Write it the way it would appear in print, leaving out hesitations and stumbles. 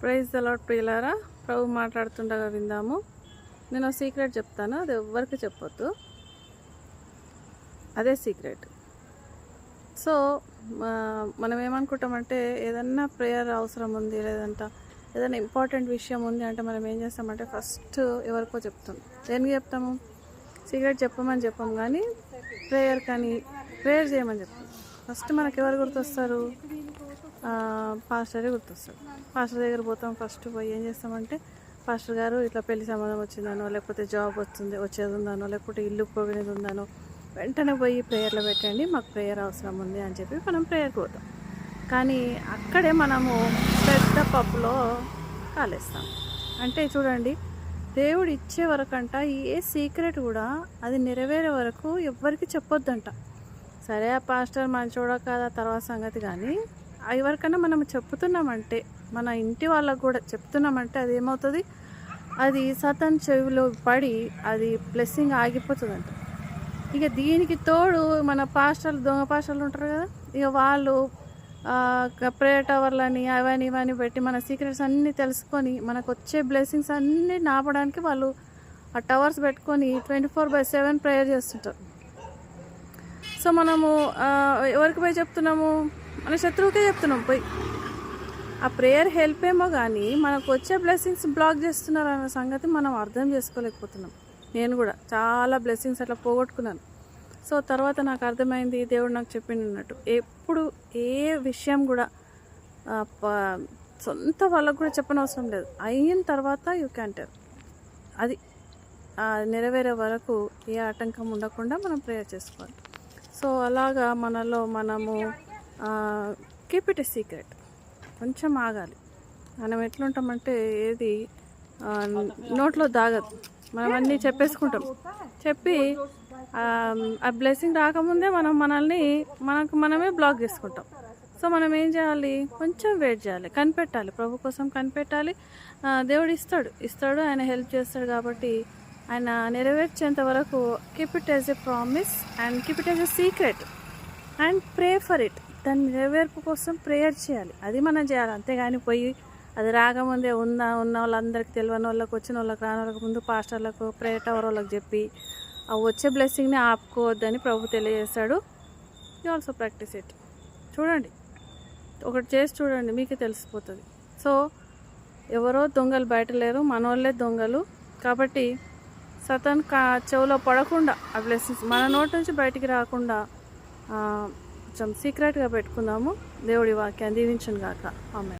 Praise the lord ప్రియులారా, ప్రభు మాట్లాడుతుండగా విందాము. నేను సీక్రెట్ చెప్తాను, అది ఎవ్వరికి చెప్పొద్దు, అదే సీక్రెట్. సో మనం ఏమనుకుంటామంటే ఏదన్నా ప్రేయర్ అవసరం ఉంది, లేదంటే ఏదైనా ఇంపార్టెంట్ విషయం ఉంది అంటే మనం ఏం చేస్తామంటే ఫస్ట్ ఎవరికో చెప్తాం. దేనికి చెప్తాము? సీక్రెట్ చెప్పమని చెప్పాము, కానీ ప్రేయర్ చేయమని చెప్తాం. ఫస్ట్ మనకు ఎవరు గుర్తొస్తారు? పాస్టరే గుర్తొస్తాడు. పాస్టర్ దగ్గర పోతాం. ఫస్ట్ పోయి ఏం చేస్తామంటే, పాస్టర్ గారు ఇట్లా పెళ్లి సంబంధం వచ్చిందనో, లేకపోతే జాబ్ వచ్చేది ఉందనో, లేకపోతే ఇల్లు పోగినది ఉందనో, వెంటనే పోయి ప్రేయర్లో పెట్టండి, మాకు ప్రేయర్ అవసరం ఉంది అని చెప్పి మనం ప్రేయర్కి పోతాం. కానీ అక్కడే మనము పెద్ద పప్పులో కాలేస్తాం. అంటే చూడండి, దేవుడు ఇచ్చే వరకంట ఏ సీక్రెట్ కూడా అది నెరవేరే వరకు ఎవ్వరికి చెప్పొద్దంట. సరే, ఆ పాస్టర్ మంచోడా కాదా తర్వాత సంగతి, కానీ ఎవరికైనా మనం చెప్తున్నామంటే, మన ఇంటి వాళ్ళకు కూడా చెప్తున్నామంటే అది ఏమవుతుంది? అది సాతాను చెవిలో పడి అది బ్లెస్సింగ్ ఆగిపోతుందంట. ఇక దీనికి తోడు మన పాస్టర్లు, దొంగ పాస్టర్లు ఉంటారు కదా, ఇక వాళ్ళు ప్రేయర్ టవర్లని అవన్నీ ఇవన్నీ పెట్టి మన సీక్రెట్స్ అన్నీ తెలుసుకొని మనకు వచ్చే బ్లెస్సింగ్స్ అన్నీ నాపడానికి వాళ్ళు ఆ టవర్స్ పెట్టుకొని 24/7 ప్రేయర్ చేస్తుంటారు. సో మనము ఎవరికి పోయి చెప్తున్నాము? మన శత్రువుకే చెప్తున్నాం పోయి. ఆ ప్రేయర్ హెల్ప్ ఏమో కానీ మనకు వచ్చే బ్లెస్సింగ్స్ బ్లాక్ చేస్తున్నారు అన్న సంగతి మనం అర్థం చేసుకోలేకపోతున్నాం. నేను కూడా చాలా బ్లెస్సింగ్స్ అట్లా పోగొట్టుకున్నాను. సో తర్వాత నాకు అర్థమైంది, దేవుడు నాకు చెప్పింది అన్నట్టు, ఎప్పుడు ఏ విషయం కూడా సొంత వాళ్ళకు కూడా చెప్పనవసరం లేదు. అయిన తర్వాత యూ క్యాన్ టెల్. అది నెరవేరే వరకు ఏ ఆటంకం ఉండకుండా మనం ప్రేయర్ చేసుకోవాలి. సో అలాగా మనలో మనము కీప్ ఇట్ ఎ సీక్రెట్. కొంచెం ఆగాలి. మనం ఎట్లుంటామంటే ఏది నోట్లో దాగదు. మనం అన్నీ చెప్పేసుకుంటాం. చెప్పి ఆ బ్లెస్సింగ్ రాకముందే మనమే బ్లాక్ చేసుకుంటాం. సో మనం ఏం చేయాలి? కొంచెం వెయిట్ చేయాలి, కనిపెట్టాలి, ప్రభు కోసం కనిపెట్టాలి. దేవుడు ఇస్తాడు, ఆయన హెల్ప్ చేస్తాడు. కాబట్టి ఆయన నెరవేర్చేంత వరకు keep it as a promise and keep it as a secret and pray for it. దాని నెరవేర్పు కోసం ప్రేయర్ చేయాలి. అది మనం చేయాలి. అంతేగాని పోయి అది రాకముందే ఉన్న వాళ్ళందరికీ, తెలియని వాళ్ళకి, వచ్చిన వాళ్ళకి, రాని వాళ్ళకి, ముందు పాస్టర్లకు, ప్రేయర్ టవర్ వాళ్ళకి చెప్పి ఆ వచ్చే బ్లెస్సింగ్ని ఆపుకోవద్దని ప్రభు తెలియజేస్తాడు. You also practice it. చూడండి, ఒకటి చేసి చూడండి, మీకే తెలిసిపోతుంది. సో ఎవరో దొంగలు బయట లేరు, మనోళ్ళే దొంగలు. కాబట్టి సతాను చెవులో పడకుండా ఆ బ్లెస్సింగ్స్ మన నోటి నుంచి బయటికి రాకుండా కొంచెం సీక్రెట్గా పెట్టుకుందాము. దేవుడి వాక్యాన్ని దీవించును గాక. ఆమేన్.